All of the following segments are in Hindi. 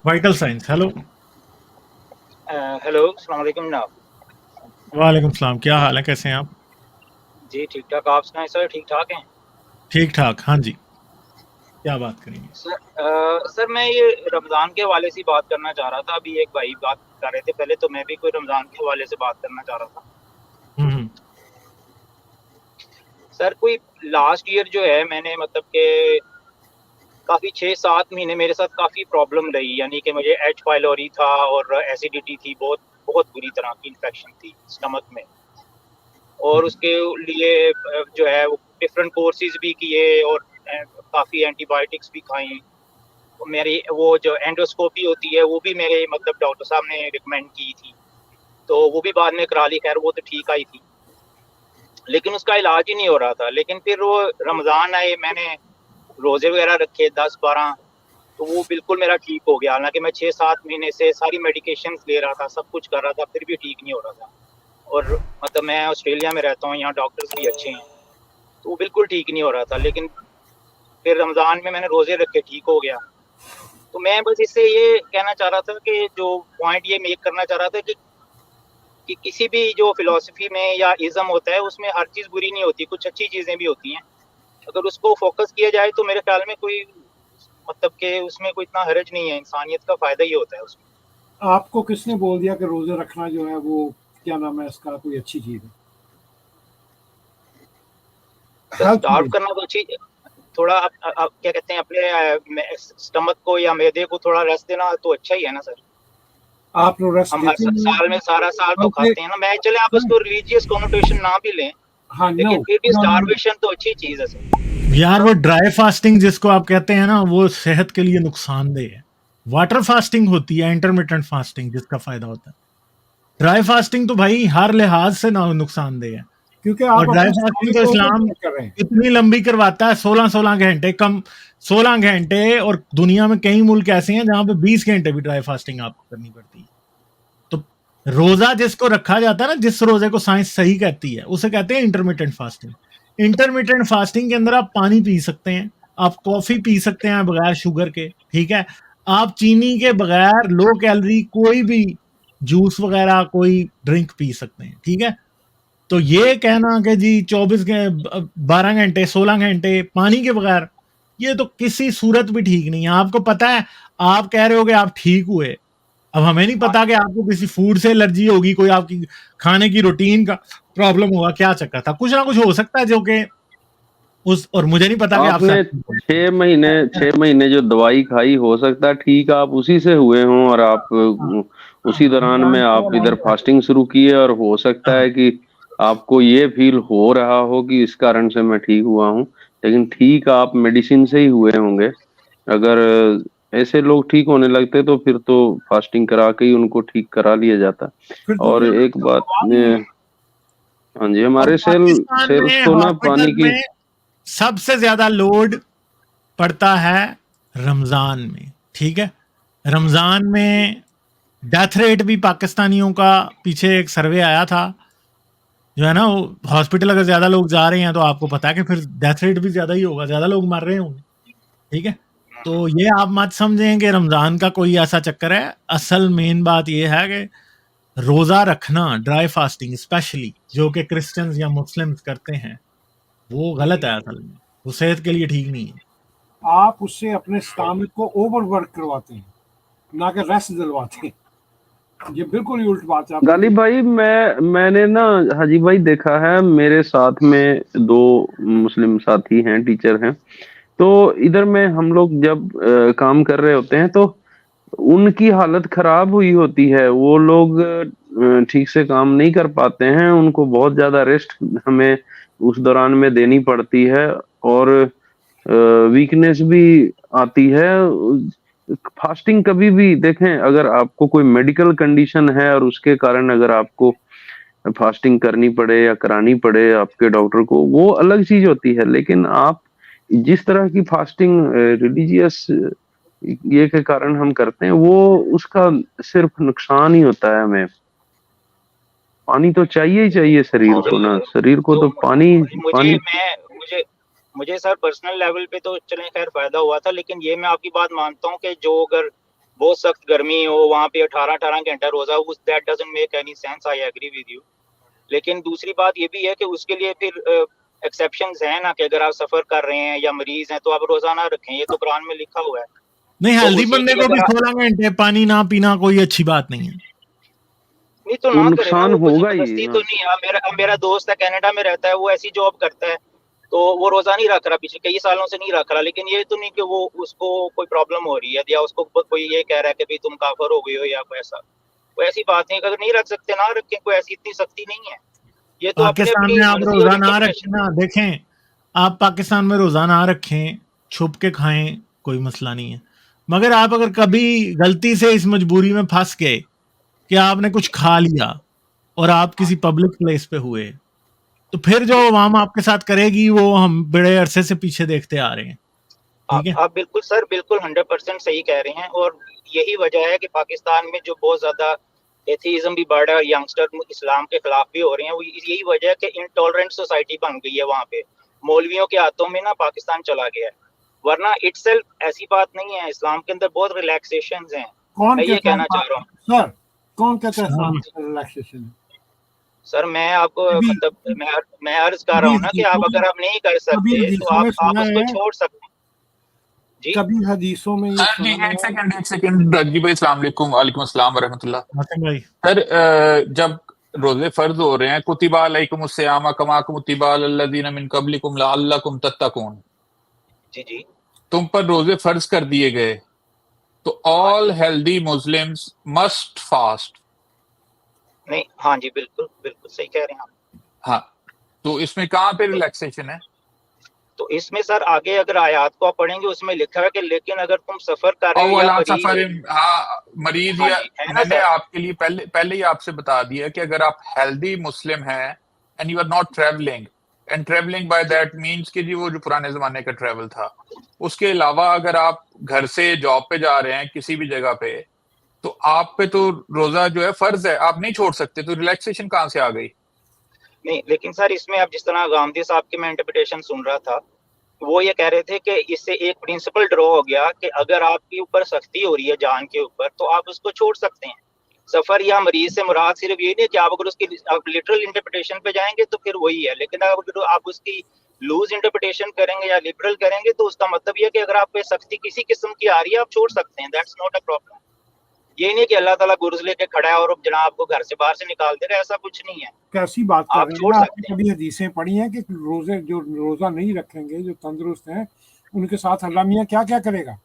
Vital science. हेलो। हेलो, अस्सलाम वालेकुम जनाब। वालेकुम सलाम, क्या हाल है, कैसे हैं आप? जी ठीक ठाक, आप सुनाएं सर, ठीक ठाक हैं? ठीक ठाक, हाँ जी। क्या बात करेंगे? सर मैं ये रमज़ान के हवाले से बात करना चाह रहा था। अभी एक भाई बात कर रहे थे पहले, तो मैं भी कोई रमज़ान के हवाले से बात करना चाह रहा था। हम्म। सर कोई लास्ट ईयर जो है, मैंने मतलब कि काफ़ी 6-7 महीने मेरे साथ काफ़ी प्रॉब्लम रही, यानी कि मुझे एच पाइलोरी था और एसिडिटी थी, बहुत बहुत बुरी तरह की इन्फेक्शन थी स्टमक में। और उसके लिए जो है वो डिफरेंट कोर्सेज भी किए और काफ़ी एंटीबायोटिक्स भी खाई। मेरी वो जो एंडोस्कोपी होती है वो भी मेरे मतलब डॉक्टर साहब ने रिकमेंड की थी, तो वो भी बाद में करा ली, खैर वो तो ठीक आई थी, लेकिन उसका इलाज ही नहीं हो रहा था। लेकिन फिर वो रमज़ान आए, मैंने रोज़े वगैरह रखे 10-12, तो वो बिल्कुल मेरा ठीक हो गया। हालांकि मैं 6-7 महीने से सारी मेडिकेशन ले रहा था, सब कुछ कर रहा था, फिर भी ठीक नहीं हो रहा था। और मतलब मैं ऑस्ट्रेलिया में रहता हूँ, यहाँ डॉक्टर्स भी अच्छे हैं, तो वो बिल्कुल ठीक नहीं हो रहा था। लेकिन फिर रमज़ान में मैंने रोज़े रखे, ठीक हो गया। तो मैं बस इससे ये कहना चाह रहा था कि जो पॉइंट ये मेक करना चाह रहा था कि किसी भी जो फिलॉसफी में या इज़्म होता है, उसमें हर चीज़ बुरी नहीं होती, कुछ अच्छी चीज़ें भी होती हैं। अगर उसको फ़ोकस किया जाए तो मेरे ख़्याल में कोई मतलब कि उसमें कोई इतना हर्ज नहीं है, इंसानियत का फ़ायदा ही होता है उसमें। आपको किसने बोल दिया कि रोजे रखना जो है वो क्या नाम है इसका कोई अच्छी चीज है? तो हेल्थ स्टार्व में करना तो अच्छी, थोड़ा आप क्या कहते हैं, अपने स्टमक को या मैदे को थोड़ा रेस्ट देना तो अच्छा ही है ना सर। आप लोग रेस्ट हम हर देते साल में हैं? सारा साल तो बल्कि खाते हैं ना, मैं चले आप उसको रिलीजियस कॉनोटेशन ना भी लें, हाँ, नो लेकिन फिर भी नो नो नो। स्टारवेशन तो अच्छी चीज़ है सर। यार वो ड्राई फास्टिंग जिसको आप कहते हैं ना, वो सेहत के लिए नुकसानदेह है। वाटर फास्टिंग होती है, इंटरमिटेंट फास्टिंग, जिसका फायदा होता है। ड्राई फास्टिंग तो भाई हर लिहाज से ना नुकसानदेह है। क्योंकि और आप ड्राई अपने फास्टिंग स्टमक तो को इस्लाम ओवरलोड कर रहे हैं। इतनी लंबी करवाता है, 16-16 घंटे, कम 16 घंटे। और दुनिया में कई मुल्क ऐसे हैं जहां पे 20 घंटे भी ड्राई फास्टिंग आपको करनी पड़ती है। तो रोजा जिसको रखा जाता है ना, जिस रोजे को साइंस सही कहती है, उसे कहते हैं इंटरमिटेंट फास्टिंग। इंटरमिटेंट फास्टिंग के अंदर आप पानी पी सकते हैं, आप कॉफी पी सकते हैं बगैर शुगर के, ठीक है। आप चीनी के बगैर लो कैलोरी कोई भी जूस वगैरह कोई ड्रिंक पी सकते हैं, ठीक है। तो ये कहना कि जी 12 घंटे 16 घंटे पानी के बगैर, ये तो किसी सूरत भी ठीक नहीं है। आपको पता है, आप कह रहे हो कि आप ठीक हुए, अब हमें नहीं हाँ पता कि आपको किसी फूड से एलर्जी होगी, कोई आपकी खाने की रूटीन का प्रॉब्लम होगा, क्या चक्कर था, कुछ ना कुछ हो सकता है जो कि उस, और मुझे नहीं पता कि आप आपने सच। 6 महीने जो दवाई खाई, हो सकता है ठीक आप उसी से हुए हों, और आप हाँ, उसी दौरान रमजान में के आप इधर हवाले से फास्टिंग शुरू किए, और हो सकता हाँ, है कि आपको ये फील हो रहा हो कि इस कारण से मैं ठीक हुआ हूँ, लेकिन ठीक आप मेडिसिन से ही हुए होंगे। अगर ऐसे लोग ठीक होने लगते तो फिर तो फास्टिंग करा के ही उनको ठीक करा लिया जाता। फिर और दुनिया में एक तो बात, दवा नहीं है। हाँ जी, और हमारे पाकिस्तान सेल्स में को ना हॉस्पिटल पानी की। में सबसे ज्यादा लोड पड़ता है रमजान में, ठीक है। रमजान में डेथ रेट भी पाकिस्तानियों का, पीछे एक सर्वे आया था, जो है ना, हॉस्पिटल अगर ज्यादा लोग जा रहे हैं तो आपको पता है कि फिर डेथ रेट भी ज्यादा ही होगा, ज्यादा लोग मर रहे होंगे, ठीक है। तो ये आप मत समझें कि रमजान का कोई ऐसा चक्कर है। असल मेन बात ये है कि रोजा रखना, ड्राई फास्टिंग स्पेशली, जो कि क्रिश्चियंस या मुस्लिम्स करते हैं, वो गलत है असल में, वो सेहत के लिए ठीक नहीं है। आप उससे अपने स्टमक को ओवरवर्क करवाते हैं, ना कि रेस्ट दिलवाते हैं। ये बिल्कुल ही उल्ट बात है आपने जो। गालिब भाई, मैंने ना हाजी भाई देखा है, मेरे साथ में दो मुस्लिम साथी हैं, टीचर हैं। तो इधर में हम लोग जब काम कर रहे होते हैं, तो उनकी हालत खराब हुई होती है, वो लोग ठीक से काम नहीं कर पाते हैं, उनको बहुत ज्यादा रेस्ट हमें उस दौरान में देनी पड़ती है, और वीकनेस भी आती है। फास्टिंग कभी भी देखें, अगर आपको कोई मेडिकल कंडीशन है और उसके कारण अगर आपको फास्टिंग करनी पड़े या करानी पड़े आपके डॉक्टर को, वो अलग चीज होती है। लेकिन आप जिस तरह की फास्टिंग रिलीजियस ये के कारण हम करते हैं, वो उसका सिर्फ नुकसान ही होता है हमें। पानी तो चाहिए ही चाहिए शरीर को ना, शरीर को तो तो पानी मुझे पानी। मैं मुझे मुझे सर पर्सनल लेवल पे तो चलें खैर फ़ायदा हुआ था, लेकिन ये मैं आपकी बात मानता हूँ कि जो अगर बहुत सख्त गर्मी हो, वहाँ पे 18-18 घंटा रोजा, उस that doesn't make any sense, I agree with you. लेकिन दूसरी बात ये भी है कि उसके लिए फिर एक्सेप्शंस हैं ना, कि अगर आप सफर कर रहे हैं या मरीज हैं तो आप रोजा ना रखें, ये तो कुरान में लिखा हुआ है। नहीं, तो हेल्दी उसी बंदे की को भी अगर 16 घंटे पानी ना पीना कोई अच्छी बात नहीं है। नहीं तो वो ना करे ना, नुकसान वो कोई होगा ही। जबरदस्ती हाँ। तो नहीं है। मेरा दोस्त है कनाडा में रहता है, वो ऐसी जॉब करता है, तो वो रोजा नहीं रख रहा, पिछले कई सालों से नहीं रख रहा, लेकिन ये तो नहीं कि वो उसको कोई प्रॉब्लम हो रही है या उसको कोई ये कह रहा है कि भाई तुम काफर हो गए हो या कोई ऐसा, कोई ऐसी बात नहीं। अगर नहीं रख सकते ना रखें, कोई ऐसी इतनी सख्ती नहीं है, ये तो अपने पाकिस्तान अपनी में आप मर्जी और रोजा ना इंटरप्रिटेशन। रखें ना, देखें, आप पाकिस्तान में रोजा ना रखें, छुप के खाएं, कोई मसला नहीं है। मगर आप अगर कभी गलती से इस मजबूरी में फंस गए कि आपने कुछ खा लिया और आप किसी पब्लिक प्लेस पे हुए, तो फिर जो अवाम आपके साथ करेगी वो हम बड़े अरसे से पीछे देखते आ रहे हैं। ठीक है, आप बिल्कुल सर, बिल्कुल 100% सही कह रहे हैं, और यही वजह है कि पाकिस्तान में जो बहुत ज्यादा एथीज्म भी बढ़ रहा है और यंगस्टर इस्लाम के खिलाफ भी हो रहे हैं, वो यही वजह है कि इनटॉलरेंट सोसाइटी बन गई है वहाँ पे। मौलवियों के हाथों में ना पाकिस्तान चला गया है, वरना इटसेल्फ ऐसी बात नहीं है। इस्लाम के अंदर बहुत रिलैक्सेशंस हैं, कौन मैं ये कहता कहना चाह रहा हूँ। सर, कौन कहता है हाँ। इस्लाम रिलैक्सेशन है? सर मैं आपको कभी मतलब मैं अर्ज कर रहा कभी हूँ ना कि आप हदीसों अगर आप नहीं कर कभी सकते तो हदीसों में आप सुना उसको है, छोड़ सकते हैं जी। कभी हदीसों में ये सर जी सुना है। एक सेकंड रजी भाई, अस्सलाम वालेकुम। वालेकुम अस्सलाम वरहमतुल्लाह। हासिम भाई, सर जब रोजे फर्ज हो रहे हैं, कुतिबा अलैकुमुस सियाम कमा कुतिबा अलल्लज़ीना मिन क़ब्लिकुम लअल्लकुम तत्तकून, जी जी तुम पर रोजे फर्ज कर दिए गए, तो हाँ ऑल जी, हेल्दी मुस्लिम्स मस्ट फास्ट। नहीं हाँ जी, बिल्कुल बिल्कुल सही कह रहे हैं आप। हाँ, तो इसमें कहाँ पे रिलैक्सेशन है? तो इसमें सर आगे अगर आयात को आप पढ़ेंगे, उसमें लिखा है कि लेकिन अगर तुम सफर कर रहे और हो या वाला मरीज सफर, हो। हाँ मरीज हाँ या, जी, है ना मैंने सर। आपके लिए पहले ही आपसे बता दिया कि अगर आप हेल्दी मुस्लिम हैं and you are not travelling, and travelling by जी दैट मींस कि जी वो जो पुराने जमाने का ट्रेवल था, उसके अलावा अगर आप घर से जॉब पे जा रहे हैं किसी भी जगह पे, तो आप पे तो रोजा जो है फर्ज है, आप नहीं छोड़ सकते, तो रिलैक्सेशन कहाँ से आ गई? नहीं, लेकिन सर इसमें आप जिस तरह गांधी साहब की मैं इंटरप्रिटेशन सुन रहा था, वो ये कह रहे थे कि इससे एक प्रिंसिपल ड्रॉ हो गया कि अगर आपके ऊपर सख्ती हो रही है जान के ऊपर, तो आप उसको छोड़ सकते हैं। सफर या मरीज से मुराद सिर्फ ये नहीं कि आप अगर उसकी आप लिटरल इंटरप्रिटेशन पे जाएंगे तो फिर वही है, लेकिन अगर आप उसकी लूज इंटरप्रिटेशन करेंगे या लिबरल करेंगे, तो उसका मतलब ये है कि अगर आप पे सख्ती किसी किस्म की आ रही है, आप छोड़ सकते हैं, दैट्स नॉट अ प्रॉब्लम। ये नहीं कि अल्लाह ताला गुर्ज लेके खड़ा है और जनाब आपको घर से बाहर से निकाल दे रहा है, ऐसा कुछ नहीं है, कैसी बात कर आप रहे छोड़ हैं? सकते आपने हैं। कभी हदीसें पढ़ी हैं कि रोजे जो रोजा नहीं रखेंगे, जो तंदुरुस्त हैं, उनके साथ अल्लाह मियां क्या क्या करेगा?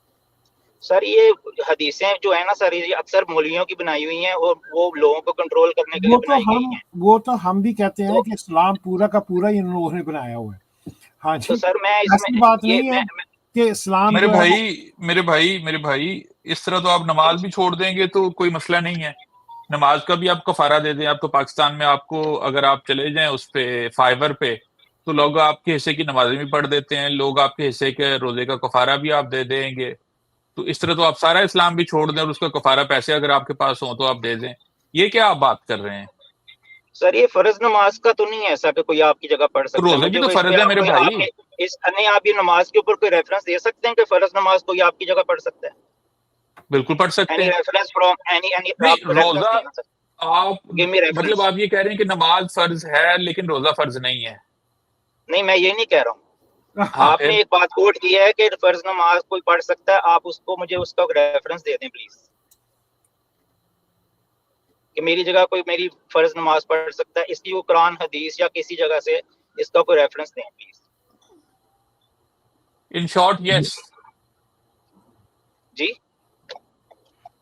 सर ये हदीसें जो है ना सर, ये अक्सर मौलवियों की बनाई हुई हैं और वो लोगों को कंट्रोल करने के लिए बनाई गई हैं। वो तो हम भी कहते हैं तो कि इस्लाम पूरा का पूरा इन लोगों ने बनाया हुआ है। हाँ तो जी, सर मैं इसमें ऐसी बात ये नहीं है कि इस्लाम मेरे जो है वो भाई मेरे भाई, इस तरह तो आप नमाज भी छोड़ देंगे तो कोई मसला नहीं है। नमाज का भी आप कफारा दे दें। आपको पाकिस्तान में, आपको अगर आप चले जाएं उस पे फाइवर पे, तो लोग आपके हिस्से की नमाजें भी पढ़ देते हैं, लोग आपके हिस्से के रोजे का कफारा भी आप दे देंगे। तो इस तरह तो आप सारा इस्लाम भी छोड़ दें और उसका कफारा पैसे अगर आपके पास हो तो आप दे दें। ये क्या आप बात कर रहे हैं? सर ये फर्ज नमाज का तो नहीं है ऐसा कि कोई आपकी जगह पढ़ तो सकता है। रोजे भी मुझे तो कोई इस पे फर्ज है मेरे भाई। आपने इस अन्य आप ये नमाज के ऊपर कोई रेफरेंस दे सकते हैं कि फर्ज नमाज कोई आपकी जगह पढ़ सकता है? बिल्कुल पढ़ सकते एनी हैं। रेफरेंस फ्रॉम एनी नहीं, आप रेफरेंस रोजा देना सर, आप, गिव मी मतलब रेफरेंस। आप ये कह रहे हैं कि नमाज फर्ज है लेकिन रोजा फर्ज नहीं है? नहीं, मैं ये नहीं कह रहा हूँ। हाँ, आपने फिर एक बात कोट की है कि फर्ज नमाज कोई पढ़ सकता है, आप उसको मुझे उसका रेफरेंस दे दें प्लीज, कि मेरी जगह कोई मेरी फर्ज नमाज पढ़ सकता है, इसकी वो कुरान हदीस या किसी जगह से इसका कोई रेफरेंस दें प्लीज। इन शॉर्ट यस, जी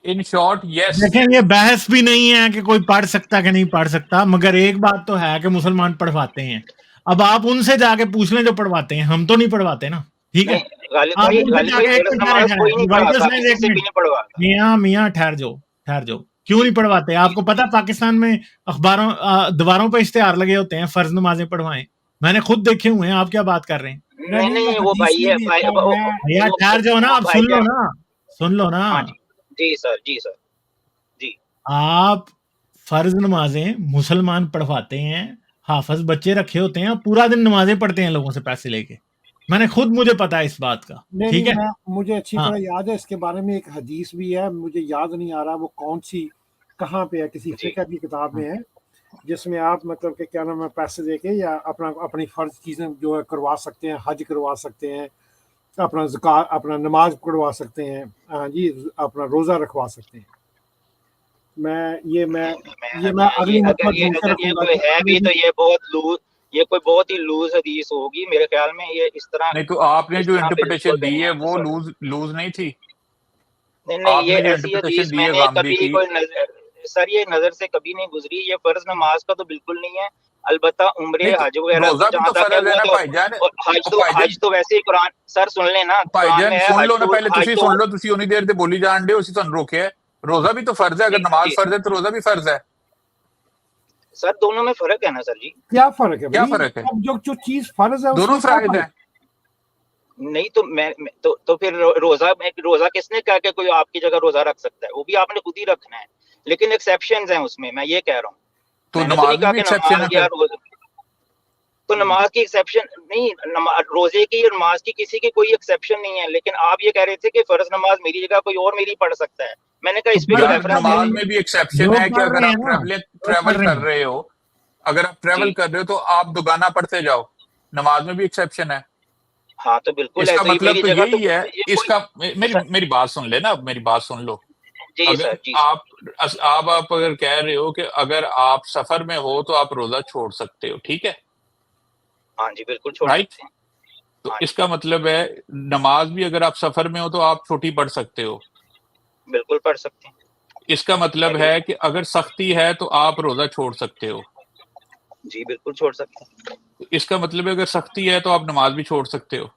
इन शॉर्ट यस। देखें, ये बहस भी नहीं है कि कोई पढ़ सकता कि नहीं पढ़ सकता, मगर एक बात तो है कि मुसलमान पढ़वाते हैं। अब आप उनसे जाके पूछ लें जो पढ़वाते हैं, हम तो नहीं पढ़वाते ना। ठीक है, नहीं, गालिब आप भाई उनसे जाके एक फर्ज मिनट नमाज कोई नहीं डिवाइडर पढ़ाता, साइंस, किसी एक से भी मिनट, नहीं पढ़वाता। मियाँ ठहर जाओ, ठहर जाओ। क्यों नहीं पढ़वाते? आपको पता पाकिस्तान में अखबारों दीवारों पे इश्तेहार लगे होते हैं फर्ज नमाजें पढ़वाएं, मैंने खुद देखे हुए हैं। आप क्या बात कर रहे हैं? नहीं नहीं, वो हदीस भाई में है भी भाई, था। मैं भैया ठहर जाओ ना, वो आप सुन लो भाईजान। ना, सुन लो ना। हाँ जी, जी सर, जी सर, जी आप फर्ज नमाजें मुसलमान पढ़वाते हैं, हाफज बच्चे रखे होते हैं, पूरा दिन नमाजें पढ़ते हैं लोगों से पैसे लेके। मैंने खुद, मुझे पता है इस बात का, नहीं ठीक नहीं, है। मुझे अच्छी हाँ। तरह याद है, इसके बारे में एक हदीस भी है, मुझे याद नहीं आ रहा वो कौन सी कहाँ पे है, किसी जी। फिक़ह की किताब में है, जिसमें आप मतलब कि क्या नाम है, पैसे देके या अपनी फर्ज चीज़ें जो है करवा सकते हैं, हज करवा सकते हैं, अपना ज़कात, अपना नमाज पढ़वा सकते हैं, हाँ जी, अपना रोज़ा रखवा सकते हैं। मैं ये अगली मरतबा ढूंढ के अगर ये रखूंगा कोई कि है अगले भी तो दिन ये कोई बहुत ही लूज हदीस होगी मेरे ख्याल में। ये इस तरह नहीं, तो आपने जो बिल्कुल इंटरप्रिटेशन भी दी नहीं है है वो सर। लूज नहीं थी। नहीं, ये आपने जो ऐसी इंटरप्रिटेशन हदीस दी है मैंने गामदी कभी की, कोई सर ये नजर से कभी नहीं गुजरी। ये फर्ज नमाज का तो बिल्कुल नहीं है, अलबत्ता उम्रे नहीं तो हज वगैरह रोजा भी जहाँ तो तक है फर्ज है वो ना तो, भाईजान। और हज तो वैसे ही कुरान, सर सुन लेना, कुरान में भाईजान है सुन हज लो ना, तो पहले तुसी सुन लो, तुसी उन्नी देर ते बोली जान दे, उसी तुहानू रोके है। रोजा भी तो फर्ज है, अगर नमाज जी फर्ज है तो रोजा भी फर्ज है। सर, दोनों में फर्क है ना सर जी। क्या फर्क है क्या भाई? फर्क है? अब जो चीज फर्ज है दोनों उसमें क्या फराइज फर्क? है। नहीं तो तो फिर रोजा किसने कहा कि कोई आपकी जगह रोजा रख सकता है? वो भी आपने खुद ही रखना है, लेकिन एक्सेप्शंस हैं उसमें, मैं ये कह रहा हूँ। तो मैंने तो नहीं नमाज में कहा भी कि एक्सेप्शन नमाज है या फिर। रोजा, तो नमाज की एक्सेप्शन नहीं, रोजे की और नमाज की किसी की कोई एक्सेप्शन नहीं है। लेकिन आप ये कह रहे थे कि फर्ज नमाज मेरी जगह कोई और मेरी पढ़ सकता है। मैंने कहा तो इस पे कोई बस यार रेफरेंस नमाज दिखाइए। में भी एक्सेप्शन लोग है कि पढ़ अगर रहे हैं आप ना, लोग पढ़ ट्रेवल रहे कर हैं। रहे हो, अगर आप ट्रेवल जी कर रहे हो तो आप दुगाना पढ़ते जाओ। नमाज में भी एक्सेप्शन है। हाँ, तो बिल्कुल है, इसका तो ये मतलब मेरी तो जगह तो यही है। ये कोई इसका मेरी सर, मेरी बात सुन लेना, अब मेरी बात सुन लो। जी अगर सर, जी सर, आप अगर कह रहे हो कि अगर आप सफर में हो तो आप रोजा छोड़ सकते हो, ठीक है, हाँ जी, बिल्कुल छोड़ राइट। सकते हैं। तो हाँ जी, इसका मतलब है नमाज भी अगर आप सफर में हो तो आप छोटी पढ़ सकते हो। बिल्कुल पढ़ सकते हैं। इसका मतलब एग्री। है कि अगर सख्ती है तो आप रोजा छोड़ सकते हो। जी बिल्कुल छोड़ सकते हैं। तो इसका मतलब है अगर सख्ती है तो आप नमाज भी छोड़ सकते हो।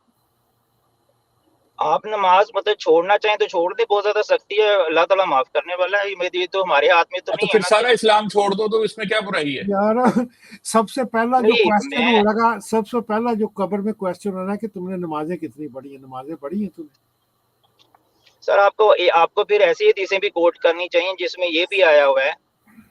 आप नमाज मतलब छोड़ना चाहें तो छोड़ दें, बहुत ज्यादा सख्ती है, अल्लाह ताला माफ करने वाला है। ये तो हमारे हाथ में तो तो नहीं है फिर ना सारा कि इस्लाम छोड़ दो तो इसमें क्या बुराई है? यार सबसे पहला जो नहीं क्वेश्चन मैं होगा, सबसे पहला जो कब्र में क्वेश्चन होना है कि तुमने नमाजें कितनी पढ़ी है, नमाजें पढ़ी है तुमने? सर आपको फिर ऐसी हदीसें भी कोट करनी चाहिए जिसमें ये भी आया हुआ है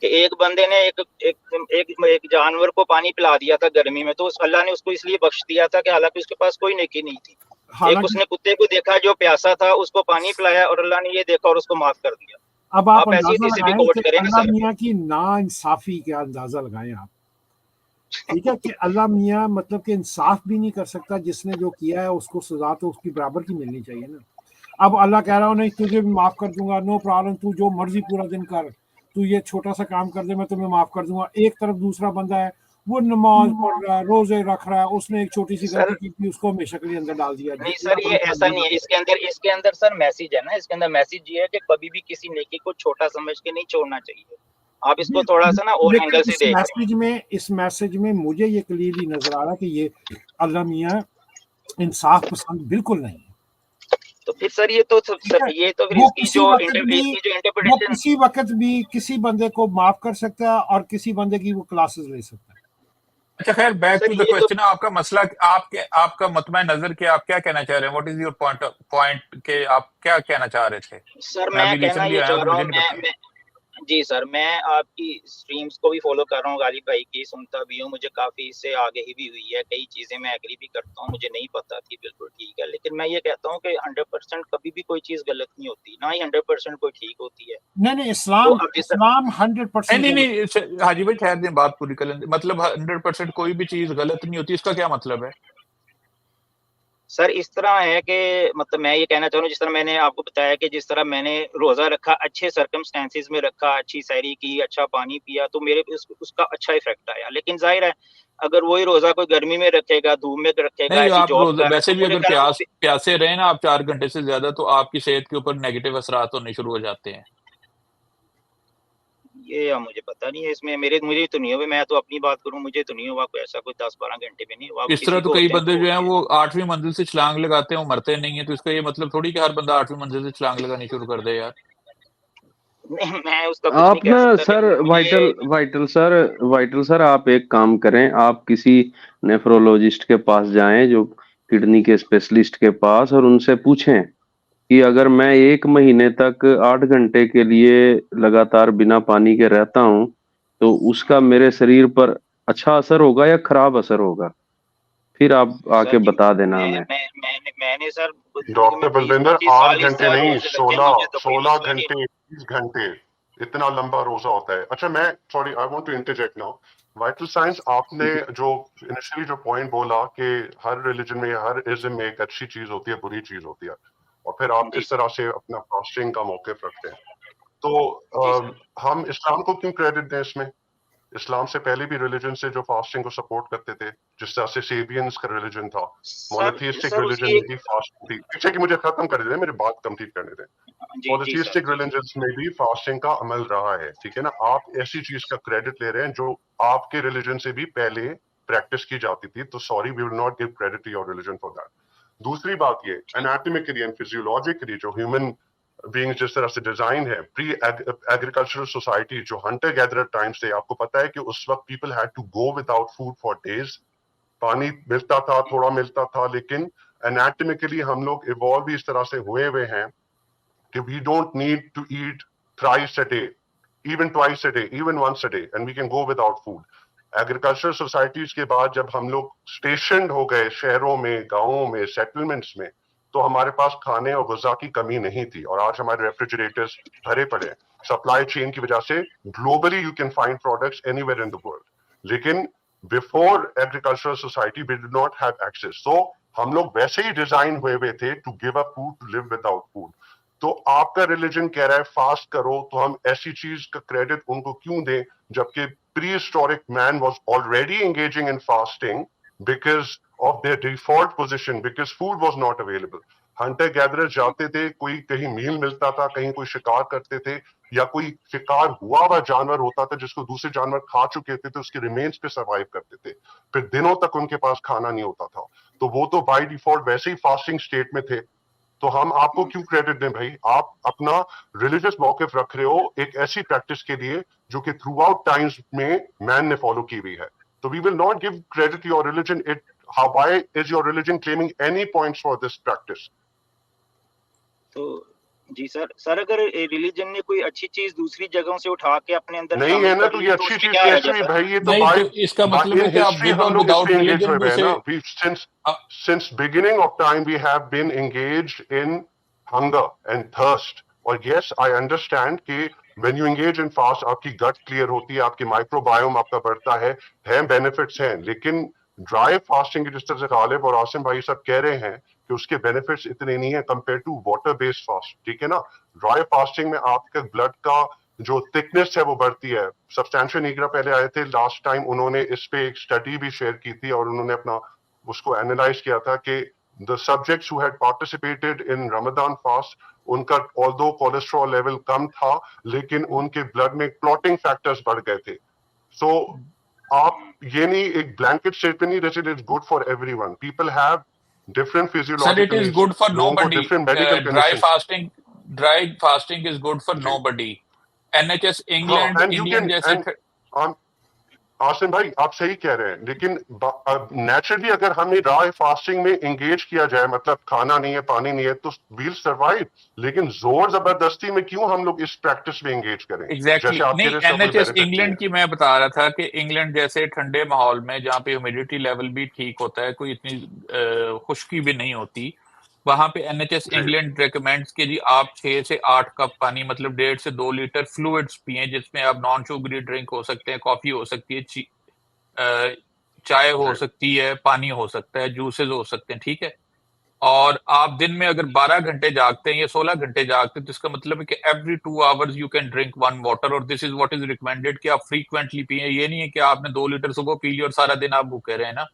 कि एक बंदे ने एक जानवर को पानी पिला दिया था गर्मी में, तो उस अल्लाह ने उसको इसलिए बख्श दिया था कि हालांकि उसके पास कोई नेकी नहीं थी। एक हालांकि उसने कुत्ते को देखा जो प्यासा था, उसको पानी पिलाया और अल्लाह ने ये देखा और उसको माफ कर दिया। अब आप आप ऐसी अंदाजा हदीसें भी लगाएं कोट कि करें ना अल्लाह सर। मियाँ की ना इंसाफी का अंदाजा लगाएं आप। ठीक है कि अल्लाह मियाँ मतलब कि इंसाफ भी नहीं कर सकता, जिसने जो किया है उसको सजा तो उसकी बराबर की मिलनी चाहिए ना। अब अल्लाह कह रहा हो नहीं तुझे भी माफ कर दूंगा, नो प्रॉब्लम, तू जो मर्जी पूरा दिन कर, तू ये छोटा सा काम कर दे, मैं तुम्हें माफ कर दूंगा। एक तरफ दूसरा बंदा है, वो नमाज पढ़ रहा है, रोजे रख रहा है, उसने एक छोटी सी सर गलती की थी, उसको हमेशा के लिए अंदर डाल दिया। नहीं अल्लाह सर, ये भरोसा ऐसा नहीं नहीं है। करता। इसके अंदर सर मैसेज है ना, इसके अंदर मैसेज ये है कि कभी भी किसी नेकी को छोटा समझ के नहीं छोड़ना चाहिए। आप इसको थोड़ा सा ना और लेकिन एंगल से देख रहे हैं। इस मैसेज में मुझे ये क्लियरली नजर आ रहा है कि ये अल्लाह मियाँ इंसाफ पसंद बिल्कुल नहीं है। तो फिर सर ये तो ठीक है, ये तो फिर वो किसी वक्त भी इसकी जो वो इंटरप्रिटेशन। किसी वक्त भी किसी बंदे को माफ कर सकता है और किसी बंदे की वो क्लासेस ले सकता है। अच्छा खैर, बैक सर टू द ये तो क्वेश्चन। आपका मसला, आपका मतमा नजर के आप क्या कहना चाह रहे हैं? व्हाट इज योर पॉइंट के आप क्या कहना चाह रहे थे? सर मैं मैं अभी कहना रिसेंटली ये आया हूं चाह तो रहा मुझे हूँ, नहीं पता। मैं जी सर, मैं आपकी स्ट्रीम्स को भी फॉलो कर रहा हूँ, गालिब भाई की सुनता भी हूँ, मुझे काफ़ी इससे आगाही भी हुई है, कई चीज़ें मैं एग्री भी करता हूँ, मुझे नहीं पता थी, बिल्कुल ठीक है। लेकिन मैं ये कहता हूँ कि 100% कभी भी कोई चीज़ गलत नहीं होती, ना ही 100% कोई ठीक होती है। नहीं तो इस्लाम अब जिस इस्लाम नहीं 100% नहीं गलत। नहीं, हाजी भाई ठहर दें, बात पूरी कर लें। मतलब 100% कोई भी चीज गलत नहीं होती, इसका क्या मतलब है? सर इस तरह है कि मतलब मैं ये कहना चाह रहा हूँ, जिस तरह मैंने आपको बताया कि जिस तरह मैंने रोज़ा रखा, अच्छे सर्कमस्टेंसेस में रखा, अच्छी सैरी की, अच्छा पानी पिया, तो मेरे पे उसका अच्छा इफ़ेक्ट आया। लेकिन ज़ाहिर है, अगर वही रोज़ा कोई गर्मी में रखेगा, धूप में रखेगा, नहीं, ऐसी आप जॉब रोज कर रहा है, वैसे तो भी मेरे अगर ख्याल में वो प्यासे रहे ना आप 4 घंटे से ज्यादा, तो आपकी सेहत के ऊपर नेगेटिव असरात होने शुरू हो जाते हैं। ये या मुझे पता नहीं है इसमें, मुझे तो नहीं हुआ। मैं तो अपनी बात करूँ, मुझे तो नहीं हुआ कोई ऐसा, कोई 10-12 घंटे में नहीं हुआ। इस तरह किसी तो को कई होते हैं बंदे तो जो हैं होते हैं। वो 8वीं मंजिल से छलांग लगाते हैं, वो मरते नहीं है। तो इसका ये मतलब थोड़ी कि हर बंदा 8वीं मंजिल से छलांग लगानी शुरू कर दे यार। नहीं, मैं उसका कुछ नहीं आप कह ना सकता, सर, लेकिन मुझे वाइटल सर आप एक काम करें, आप किसी नेफ्रोलॉजिस्ट के पास जाएं, जो किडनी के स्पेशलिस्ट के पास, और उनसे पूछें कि अगर मैं 1 महीने तक 8 घंटे के लिए लगातार बिना पानी के रहता हूं तो उसका मेरे शरीर पर अच्छा असर होगा या खराब असर होगा। फिर आप आके सर जी, बता देना हमें। मैंने सर डॉक्टर बलविंदर 8 घंटे नहीं, 16 घंटे घंटे 20 घंटे इतना लंबा रोजा होता है। अच्छा मैं sorry I want to interject now. Vital science आपने जो इनिशियली जो पॉइंट बोला कि हर रिलीजन में हर इज्म में एक अच्छी चीज होती है, बुरी चीज होती है, और फिर आप इस तरह से अपना फास्टिंग का मौक़िफ़ रखते हैं, तो हम इस्लाम को क्यों क्रेडिट दें इसमें? इस्लाम से पहले भी रिलीजन से जो फास्टिंग को सपोर्ट करते थे, जिस तरह से सेबियंस का रिलीजन था, मोनोथेइस्टिक रिलीजन में भी फास्टिंग थी। पीछे की मुझे खत्म कर दें, मेरी बात कंप्लीट करने दें। मोनोथेइस्टिक रिलीजन्स में भी फास्टिंग का अमल रहा है, ठीक है ना? आप ऐसी चीज का क्रेडिट ले रहे हैं जो आपके रिलीजन से भी पहले प्रैक्टिस की जाती थी, तो sorry we will not give credit to your religion for that. दूसरी बात ये एनाटॉमिकली एंड फिजियोलॉजिकली जो ह्यूमन बीइंग जिस तरह से डिजाइन है, प्री एग्रीकल्चरल सोसाइटी जो हंटर गैदरर टाइम्स थे, आपको पता है कि उस वक्त people had to go without food for days. पानी मिलता था, थोड़ा मिलता था, लेकिन एनाटॉमिकली हम लोग इवॉल्व भी इस तरह से हुए हैं कि we don't need to eat thrice a day, even twice a day, even once a day, and we can go without food. Agriculture societies के बाद जब हम लोग स्टेशन हो गए शहरों में, गांवों में, सेटलमेंट्स में, तो हमारे पास खाने और गुज़ा की कमी नहीं थी, और आज हमारे रेफ्रिजरेटर्स भरे पड़े हैं। सप्लाई चेन की वजह से globally you can find products anywhere in the world, लेकिन before agricultural society we did not have access. So हम लोग वैसे ही डिजाइन हुए थे to give up food, to live without food. तो आपका रिलीजन कह रहा है फास्ट करो, तो हम ऐसी चीज का क्रेडिट उनको क्यों दें, जबकि prehistoric man was already engaging in fasting because of their default position, because food was not available. Hunter gatherer जाते थे, कोई कहीं मील मिलता था, कहीं कोई शिकार करते थे, या कोई शिकार हुआ हुआ जानवर होता था जिसको दूसरे जानवर खा चुके थे, तो उसके रिमेन्स पे सर्वाइव करते थे, फिर दिनों तक उनके पास खाना नहीं होता था, तो वो तो बाय डिफॉल्ट वैसे ही फास्टिंग स्टेट में थे। तो हम आपको क्यों क्रेडिट दें भाई? आप अपना रिलीजियस मौक़िफ़ रख रहे हो एक ऐसी प्रैक्टिस के लिए जो कि थ्रू आउट टाइम्स में मैन ने फॉलो की हुई है। तो we will not give credit to your religion. It why is your religion claiming any points for this practice? तो जी सर अगर रिलीजन ने कोई अच्छी चीज दूसरी जगहों से उठा के अपने अंदर नहीं है ना, तो ये अच्छी चीज कैसे हुई भाई? ये तो नहीं, तो इसका मतलब है कि आप विद और विदाउट रिलीजन दूसरे since beginning of time we have been engaged in hunger and thirst. और yes I understand कि when you engage in fast आपकी gut clear होती है, आपकी माइक्रोबायोम आपका बढ़ता है बेनिफिट्स हैं, लेकिन ड्राई फास्टिंग जिस तरह से गालिब और आसिम भाई सब कह रहे हैं कि उसके बेनिफिट्स इतने नहीं है compare to water based fast, ठीक है ना? ड्राई फास्टिंग में आपके ब्लड का जो थिकनेस है वो बढ़ती है। सब्सटैंशियल निग्रा पहले आए थे लास्ट टाइम, उन्होंने इस पे एक स्टडी भी शेयर की थी और उन्होंने अपना उसको एनालाइज किया था कि the subjects who had participated in Ramzan fast, उनका ऑल्दो कोलेस्ट्रॉल लेवल कम था, लेकिन उनके ब्लड में क्लॉटिंग फैक्टर्स बढ़ गए थे। सो आप ये नहीं एक ब्लैंकेट स्टेटमेंट नहीं रहे, it's good for everyone. People have different physiological Sir, it is good for nobody. different medical conditions. Dry fasting is good for nobody. NHS England Asim भाई आप सही कह रहे हैं, लेकिन नेचुरली अगर हमें ड्राई फास्टिंग में एंगेज किया जाए, मतलब खाना नहीं है, पानी नहीं है, तो वील सर्वाइव, लेकिन जोर जबरदस्ती में क्यों हम लोग इस प्रैक्टिस में एंगेज करें? एग्जैक्टली नहीं, एनएचएस इंग्लैंड की मैं बता रहा था कि इंग्लैंड जैसे ठंडे माहौल में जहाँ पे ह्यूमिडिटी लेवल भी ठीक होता है, कोई इतनी खुश्की भी नहीं होती, वहां पे एनएचएस इंग्लैंड रेकमेंड्स कि जी आप 6 से 8 कप पानी, मतलब 1.5 से 2 लीटर फ्लूइड्स पिएं, जिसमें आप नॉन शुगरी ड्रिंक हो सकते हैं, कॉफी हो सकती है, चाय हो सकती है, पानी हो सकता है, जूसेस हो सकते हैं, ठीक है? और आप दिन में अगर 12 घंटे जागते हैं या 16 घंटे जागते हैं, तो इसका मतलब है कि every 2 hours you can drink 1 water, और this is what is recommended कि आप फ्रीक्वेंटली पिए। ये नहीं है कि आपने 2 लीटर सुबह पी लिया और सारा दिन आप भूखे रहे ना,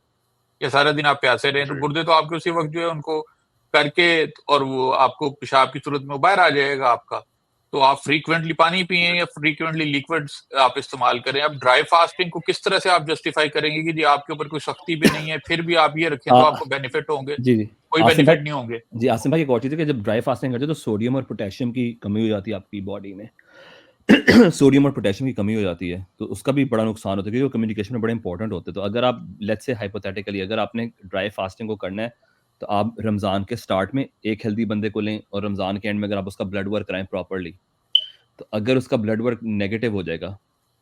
या सारा दिन आप प्यासे रहे, तो गुर्दे तो आपके उसी वक्त जो है उनको करके और वो आपको पेशाब की सूरत में बाहर आ जाएगा आपका। तो आप फ्रीक्वेंटली पानी पिए या फ्रीक्वेंटली लिक्विड्स आप इस्तेमाल करें। अब ड्राई फास्टिंग को किस तरह से आप जस्टिफाई करेंगे कि जी आपके ऊपर कोई सख्ती भी नहीं है, फिर भी आप ये रखें तो आपको बेनिफिट होंगे? जी जी, कोई बेनिफिट नहीं होंगे। जी आसिम भाई, एक और चीज़ है कि जब ड्राई फास्टिंग करते हो तो सोडियम और पोटेशियम की कमी हो जाती है आपकी बॉडी में। सोडियम और पोटेशियम की कमी हो जाती है, तो उसका भी बड़ा नुकसान होता है, क्योंकि वो कम्युनिकेशन में बड़े इंपॉर्टेंट होते हैं। तो अगर आप लेट्स से हाइपोथेटिकली अगर आपने ड्राई फास्टिंग को करना है, तो आप रमज़ान के स्टार्ट में एक हेल्दी बंदे को लें और रमज़ान के एंड में अगर आप उसका ब्लड वर्क कराएं प्रॉपरली, तो अगर उसका ब्लड वर्क नेगेटिव हो जाएगा,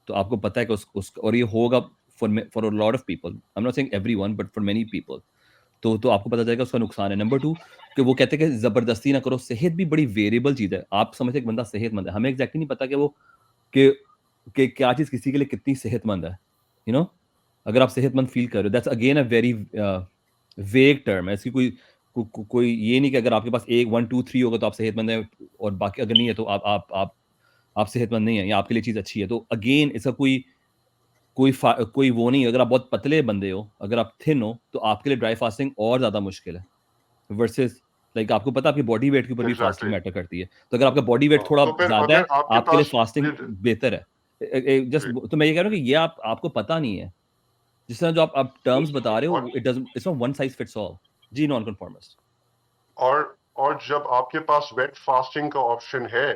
तो आपको पता है कि और ये होगा for a lot of people, I'm not saying everyone, but for many people, तो आपको पता चलेगा उसका नुकसान है। नंबर 2 कि वो कहते हैं कि ज़बरदस्ती ना करो। सेहत भी बड़ी वेरिएबल चीज़ है। आप समझते हैं एक बंदा सेहतमंद है, हमें एग्जैक्टली नहीं पता कि वो कि क्या चीज़ किसी के लिए कितनी सेहतमंद है, यू नो। अगर आप सेहतमंद फील कर रहे हो, that's again a very vague term है। इसकी कोई ये नहीं कि अगर आपके पास 1 1 2 3 होगा तो आप सेहतमंद हैं, और बाकी अगर नहीं है तो आप सेहतमंद नहीं है, या आपके लिए चीज़ अच्छी है। तो अगेन इसका कोई वो नहीं है। अगर आप बहुत पतले बंदे हो, अगर आप थिन हो, तो आपके लिए ड्राई फास्टिंग और ज़्यादा मुश्किल है वर्सेस लाइक आपको पता है आपकी बॉडी वेट के ऊपर भी फास्टिंग मैटर करती है। तो अगर आपका बॉडी वेट थोड़ा तो फिर ज़्यादा है, अगर आपके आपके लिए पास फास्टिंग बेहतर है। जस्ट तो मैं ये कह रहा हूँ कि ये आपको पता नहीं है। जिस तरह जो आप टर्म्स बता रहे हो, it's not one size fits all. जी, नॉन कन्फॉर्मिस्ट। और जब आपके पास वेट फास्टिंग का ऑप्शन है,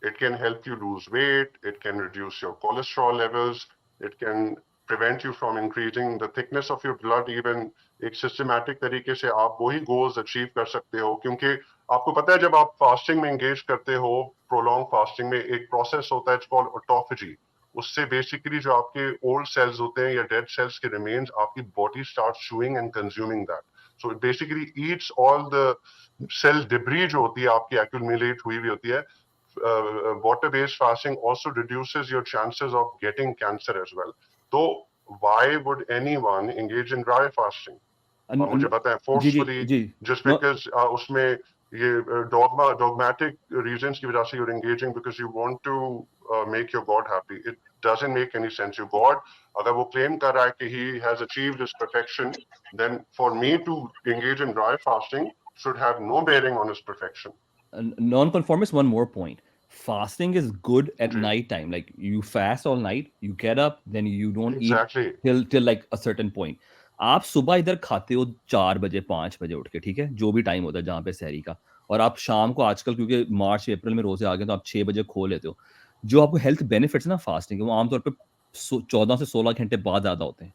it can help you lose weight, it can reduce your cholesterol levels, it can prevent you from increasing the thickness of your blood even। एक सिस्टमैटिक तरीके से आप वही गोल्स अचीव कर सकते हो, क्योंकि आपको पता है जब आप फास्टिंग में एंगेज करते हो, प्रोलॉन्ग फास्टिंग में एक प्रोसेस होता है, इट्स कॉल्ड ऑटोफेजी। उससे बेसिकली जो आपके ओल्ड सेल्स होते हैं या डेड सेल्स के रिमेन्स, आपकी body start chewing and consuming that. So it basically eats all the cell debris जो होती है आपकी एक्यूमुलेट हुई हुई होती है। Water-based fasting also reduces your chances of getting cancer as well. So why would anyone engage in dry fasting? और मुझे पता है forcefully just because उसमें ये dogmatic reasons की वजह से you're engaging because you want to make your God happy. It doesn't make any sense. Your God, अगर वो claim कर रहा है कि he has achieved his perfection, then for me to engage in dry fasting should have no bearing on his perfection. Non-conformist, one more point. Fasting is good at night time. Like you fast all night, you get up, then you don't eat till like a certain point. आप सुबह इधर खाते हो 4 बजे 5 बजे उठ के, ठीक है, जो भी टाइम होता है जहाँ पे सहरी का, और आप शाम को आजकल क्योंकि मार्च अप्रैल में रोजे आ गए तो आप 6 बजे खो लेते हो। जो आपको हेल्थ बेनिफिट्स ना फास्टिंग के, वो आमतौर पे 14 से 16 घंटे बाद ज्यादा होते हैं।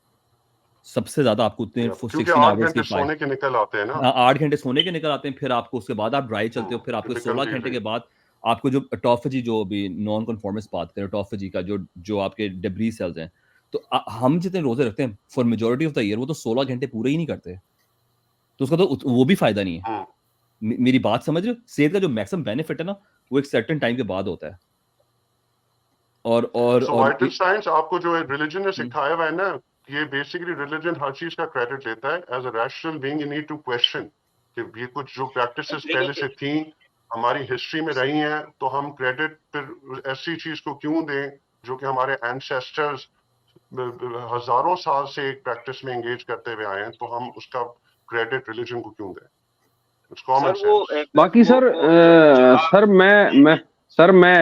सबसे ज्यादा आपको उतने 16 आवर्स के सोने के निकल आते हैं ना, 8 घंटे सोने के निकल आते हैं। फिर आपको उसके बाद आप ड्राई चलते हो, फिर आपको 16 घंटे के बाद आपको जो ऑटोफेजी, जो अभी नॉन कन्फॉर्मिस्ट बात करें, ऑटोफेजी का जो आपके डेब्री सेल्स हैं, तो हम जितने रोजे रखते हैं for majority of the year, वो तो 16 घंटे पूरे ही नहीं करते, तो उसका तो वो भी फायदा नहीं है। मेरी बात समझ रहे हो? सेहत का जो मैक्सिमम बेनिफिट है ना, वो एक सर्टेन टाइम के बाद होता है। और वाइटल साइंस आपको जो रिलीजन ने सिखाया हुआ है ना, ये बेसिकली रिलीजन हर चीज का क्रेडिट लेता है। As a rational being you need to question कि ये कुछ जो प्रैक्टिसेस पहले से थी, हमारी हिस्ट्री में रही हैं, तो हम क्रेडिट फिर ऐसी चीज को क्यों दें जो कि हमारे एंसेस्टर्स हजारों साल से एक प्रैक्टिस में एंगेज करते हुए आए हैं, तो हम उसका क्रेडिट रिलीजन को क्यों दें? It's common sense. बाकी सर मैं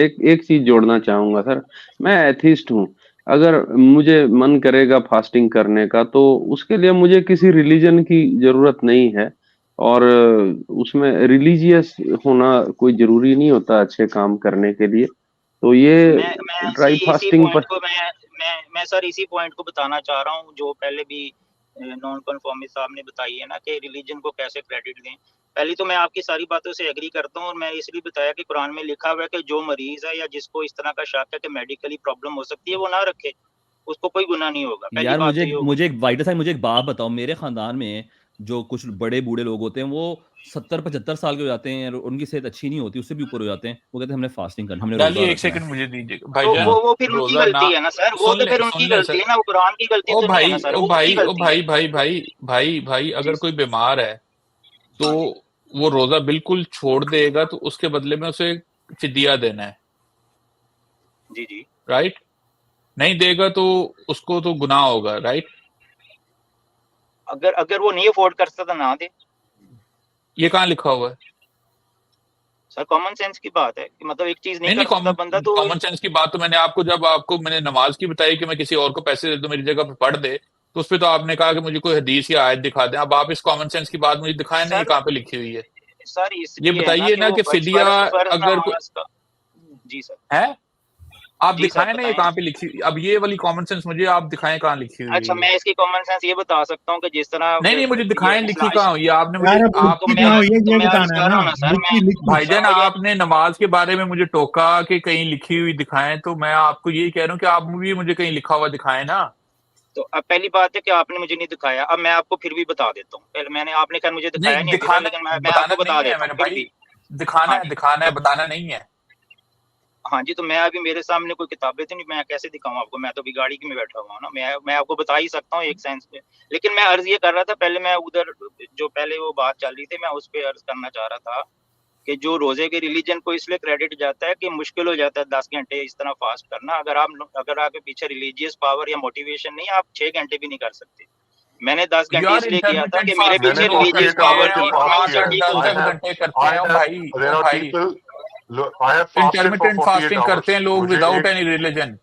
एक चीज जोड़ना चाहूंगा सर। मैं एथिस्ट हूँ। अगर मुझे मन करेगा फास्टिंग करने का, तो उसके लिए मुझे किसी रिलीजन की जरूरत नहीं है, और उसमें रिलीजियस होना कोई जरूरी नहीं होता अच्छे काम करने के लिए। तो ये ड्राई फास्टिंग पर मैं सर इसी पॉइंट को बताना चाह रहा हूँ जो पहले भी नॉन कन्फॉर्मिस्ट साहब ने बताई है ना, कि रिलीजन को कैसे क्रेडिट दें। पहली तो मैं आपकी सारी बातों से एग्री करता हूँ, और मैं इसलिए बताया कि कुरान में लिखा हुआ है कि जो मरीज है या जिसको इस तरह का शक है कि मेडिकली प्रॉब्लम हो सकती है, वो ना रखे, उसको कोई गुनाह नहीं होगा। यार मुझे एक वाइटर साहब, मुझे एक बात बताओ, मेरे खानदान में जो कुछ बड़े बूढ़े लोग होते हैं, वो 70-75 साल के हो जाते हैं, उनकी सेहत अच्छी नहीं होती, उससे भी ऊपर हो जाते हैं, वो कहते हैं हमने फास्टिंग करना, हमने रोजा रखना है। एक सेकंड मुझे दीजिएगा भाईजान। वो फिर उनकी गलती है ना सर, वो तो फिर उनकी गलती है ना, वो कुरान की गलती तो नहीं है ना सर। भाई अगर कोई बीमार है तो वो रोजा बिल्कुल छोड़ देगा, तो उसके बदले में उसे फिदिया देना है। जी राइट। नहीं देगा तो उसको तो गुनाह होगा। राइट। अगर वो नहीं अफोर्ड कर सकता ना दे। ये कहाँ लिखा हुआ है सर? कॉमन सेंस की बात है कि मतलब एक चीज नहीं कर सकता बंदा, तो कॉमन सेंस की बात तो मैंने आपको मैंने नमाज की बताई कि मैं किसी और को पैसे दे दूं मेरी जगह पे पढ़ दे, तो उस पे तो आपने कहा कि मुझे कोई हदीस या आयत दिखा दें। अब आप इस कॉमन सेंस की बात मुझे दिखाएं ना, ये कहाँ पे लिखी हुई है सर? ये बताइए ना कि फिदिया अगर जी सर है, आप दिखाएं ना ये कहाँ पे लिखी। अब ये वाली कॉमन सेंस मुझे आप दिखाएं कहाँ लिखी हुई है। अच्छा, मैं इसकी कॉमन सेंस ये बता सकता हूँ कि जिस तरह नहीं मुझे दिखाएं लिखी कहाँ। ये आपने मुझे भाईजान आपने नमाज के बारे में मुझे टोका कि कहीं लिखी हुई दिखाएं, तो मैं आपको यही कह रहा हूँ कि आप भी मुझे कहीं लिखा हुआ दिखाएं ना। तो अब पहली बात है कि आपने मुझे नहीं दिखाया, अब मैं आपको फिर भी बता देता हूँ। पहले मैंने आपने कहा मुझे दिखाया नहीं नहीं अभी तक, दिखाना, लेकिन मैं बताना आपको बता नहीं है देता मैंने हूँ फिर भाई, भी। दिखाना हाँ है, जी, दिखाना है, बताना नहीं है। हाँ जी, तो मैं अभी मेरे सामने कोई किताबें तो नहीं, मैं कैसे दिखाऊँ आपको? मैं तो अभी गाड़ी में बैठा हुआ हूँ ना, मैं आपको बता ही सकता हूँ एक सेंस में। लेकिन मैं अर्ज़ ये कर रहा था, पहले मैं उधर जो पहले वो बात चल रही थी, मैं उस पे अर्ज़ करना चाह रहा था कि जो रोज़े के रिलीजन को इसलिए क्रेडिट जाता है कि मुश्किल हो जाता है 10 घंटे इस तरह फास्ट करना। अगर आपके पीछे रिलीजियस पावर या मोटिवेशन नहीं है, आप 6 घंटे भी नहीं कर सकते। मैंने 10 घंटे यार इसलिए किया था इंटरमिटेंट कि मेरे फास्टिंग मैंने पीछे लोग 48 रिलीजियस करते पावर hours हैं के थी, और तो मैं fast उस किया 8-8 है. चीज़ को 10-10 I have, घंटे करते I हैं। ओ have, भाई, there ओ are भाई, people, look, I have fasted for intermittent 48 fasting hours. करते हैं लोग मुझे विदाउट एक एनी रिलीजन।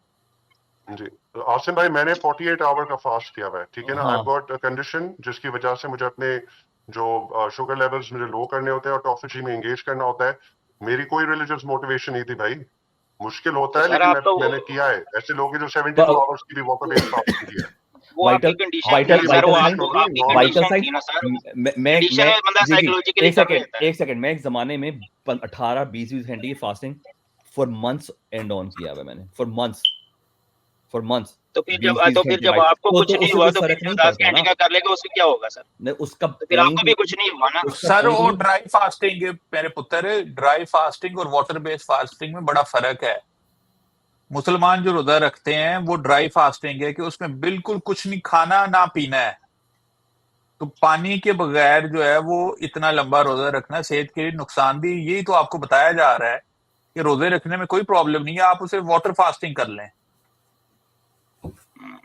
जी आसिम भाई, मैंने 48 आवर का फास्ट किया हुआ है, ठीक है ना. आई हाँ गॉट अ कंडीशन जिसकी वजह से मुझे अपने जो शुगर लेवल्स मुझे लो करने होते हैं और ऑटोफेजी में एंगेज करना होता है. मेरी कोई रिलीजियस मोटिवेशन नहीं थी भाई. मुश्किल तो होता है, सर लेकिन आप तो मैंने किया है. ऐसे लोग हैं जो 72 आवर्स की भी वाटर बेस्ड फास्टिंग किया है. वो आपकी वाइटल कंडीशन थी वाइटल ना सर, वो वाइटल मोटिवेशन साइन आपको होती है आपकी नॉर्मल. वाइटल कंडीशन साइन थी ना सर। मैं कंडीशन में बंदा जी साइकोलॉजिकली एक कर सेकंड लेता है। एक सेकंड मैं एक जमाने में 18-20 घंटे की fasting for months and on किया हुआ मैंने फॉर मंथ्स तो फिर 20 जब घंटे वाइट आपको कुछ तो नहीं उससे हुआ, कोई तो फिर फर्क जो नहीं 10 पड़ता घंटे ना का कर लेगा उससे क्या होगा सर? नहीं उसका तो फिर आपको पॉइंट भी कुछ नहीं हुआ ना। उसका सर वो पॉइंट ड्राई फास्टिंग है मेरे पुत्र, ड्राई फास्टिंग और वाटर बेस्ड फास्टिंग में बड़ा फर्क है। मुसलमान जो रोजा रखते हैं वो ड्राई फास्टिंग है कि उसमें बिल्कुल कुछ नहीं खाना ना पीना है। तो पानी के बगैर जो है वो इतना लंबा रोजा रखना सेहत के लिए नुकसानदेह, यही तो आपको बताया जा रहा है कि रोजे रखने में कोई प्रॉब्लम नहीं है, आप उसे वाटर फास्टिंग कर लें।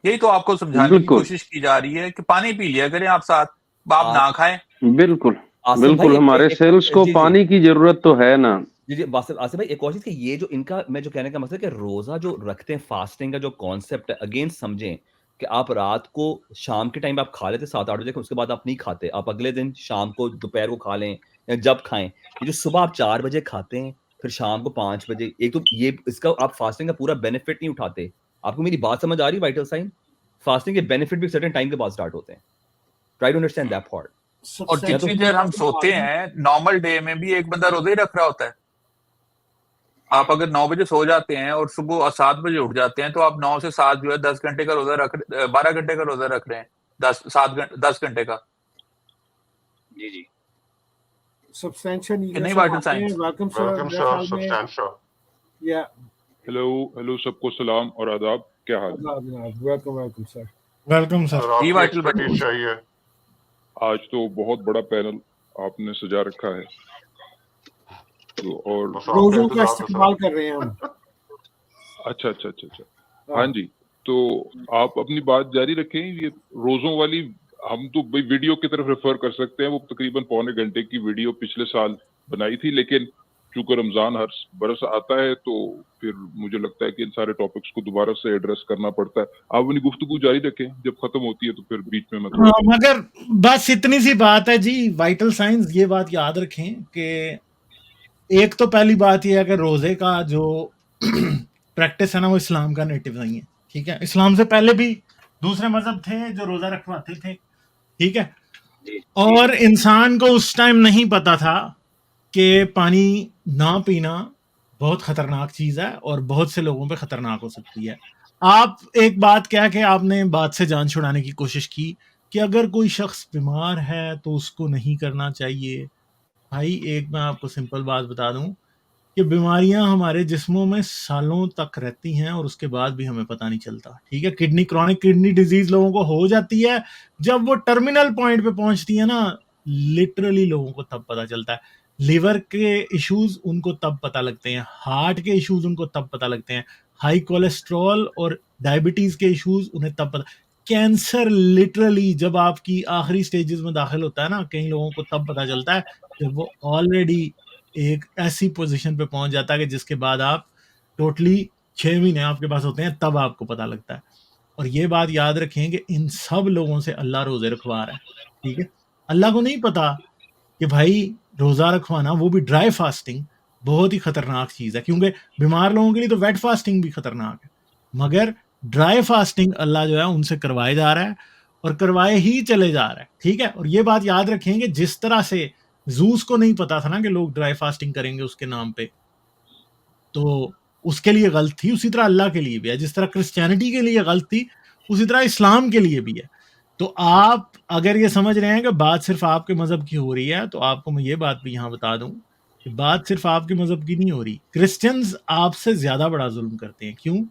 यही तो आपको समझाने की बिल्कुल कोशिश की जा रही है कि पानी पी लिया करें आप साथ, आप ना खाएं। बिल्कुल आसिम भाई बिल्कुल हमारे सेल्स को जी पानी की जरूरत तो है ना. जी आसिफ भाई एक और चीज कि ये जो इनका मैं जो कहने का मतलब कि रोजा जो रखते हैं फास्टिंग का जो कॉन्सेप्ट है अगेन समझें कि आप रात को शाम के टाइम आप खा लेते 7-8 बजे उसके बाद आप नहीं खाते, आप अगले दिन शाम को दोपहर को खा लें या जब खाएं। ये जो सुबह आप 4 बजे खाते हैं फिर शाम को 5 बजे, एक तो ये इसका आप फास्टिंग का पूरा बेनिफिट नहीं उठाते। आपको मेरी बात समझ आ रही वाइटल साइन? फास्टिंग के बेनिफिट भी सर्टेन टाइम के बाद स्टार्ट होते हैं। Try to understand that part. और जितनी देर हम सोते हैं नॉर्मल डे में भी एक बंदा रोजा ही रख रहा होता है। आप अगर 9 बजे सो जाते हैं और सुबह 7 बजे उठ जाते हैं तो आप 9 से 7 जो है 10 घंटे का रोजा 12 घंटे का रोजा रख रहे हैं, 10 घंटे का। जी जी सब्सटेंशियल कि नहीं vital science? Welcome welcome sir, sir, substantial. या हेलो सबको सलाम और आदाब. क्या हाल है? Welcome sir. Welcome sir. Sir ji आपकी वाइटल भाई। एक्सपर्टीज चाहिए. आज तो बहुत बड़ा पैनल आपने सजा रखा है तो और बस आपका रोजों का इंतजार था इस्तेमाल सर. कर रहे हैं हम. अच्छा. हाँ जी, तो आप अपनी बात जारी रखें. ये रोजों वाली हम तो भाई वीडियो की तरफ रेफर कर सकते हैं. वो तकरीबन पौने घंटे की वीडियो पिछले साल बनाई थी, लेकिन चूंकि रमजान हर बरस आता है तो फिर मुझे लगता है कि इन सारे टॉपिक्स को दोबारा से एड्रेस करना पड़ता है. आप अपनी गुफ्तगू जारी रखें, जब खत्म होती है तो फिर बीच में हाँ, मगर बस इतनी सी बात है जी वाइटल साइंस, ये बात याद रखें कि एक तो पहली बात यह है कि रोजे का जो प्रैक्टिस है ना वो इस्लाम का नेटिव नहीं है, ठीक है. इस्लाम से पहले भी दूसरे मजहब थे जो रोजा रखवाते थे, ठीक है. और इंसान को उस टाइम नहीं पता था कि पानी ना पीना बहुत खतरनाक चीज है और बहुत से लोगों पे खतरनाक हो सकती है. आप एक बात क्या कि आपने बात से जान छुड़ाने की कोशिश की कि अगर कोई शख्स बीमार है तो उसको नहीं करना चाहिए. भाई एक मैं आपको सिंपल बात बता दूं कि बीमारियां हमारे जिस्मों में सालों तक रहती हैं और उसके बाद भी हमें पता नहीं चलता, ठीक है. क्रॉनिक किडनी डिजीज लोगों को हो जाती है, जब वो टर्मिनल पॉइंट पे पहुंचती है ना, लिटरली लोगों को तब पता चलता है. लिवर के इश्यूज उनको तब पता लगते हैं, हार्ट के इश्यूज उनको तब पता लगते हैं, हाई कोलेस्ट्रॉल और डायबिटीज के इश्यूज उन्हें तब पता. कैंसर लिटरली जब आपकी आखिरी स्टेजेस में दाखिल होता है ना, कई लोगों को तब पता चलता है जब वो ऑलरेडी एक ऐसी पोजीशन पे पहुंच जाता है कि जिसके बाद आप टोटली 6 महीने आपके पास होते हैं, तब आपको पता लगता है. और ये बात याद रखें कि इन सब लोगों से अल्लाह रोजे रखवा रहा है, ठीक है. अल्लाह को नहीं पता कि भाई रोजा रखवाना, वो भी ड्राई फास्टिंग, बहुत ही खतरनाक चीज है, क्योंकि बीमार लोगों के लिए तो वेट फास्टिंग भी खतरनाक है, मगर ड्राई फास्टिंग अल्लाह जो है उनसे करवाए जा रहा है और करवाए ही चले जा रहा है, ठीक है. और ये बात याद रखें कि जिस तरह से जूस को नहीं पता था ना कि लोग ड्राई फास्टिंग करेंगे उसके नाम पे, तो उसके लिए गलत थी, उसी तरह अल्लाह के लिए भी है. जिस तरह क्रिश्चियनिटी के लिए गलत थी, उसी तरह इस्लाम के लिए भी है। तो आप अगर ये समझ रहे हैं कि बात सिर्फ आपके मजहब की हो रही है, तो आपको मैं ये बात भी यहाँ बता दूं कि बात सिर्फ आपके मजहब की नहीं हो रही। क्रिश्चियंस आपसे ज्यादा बड़ा जुल्म करते हैं। क्यों?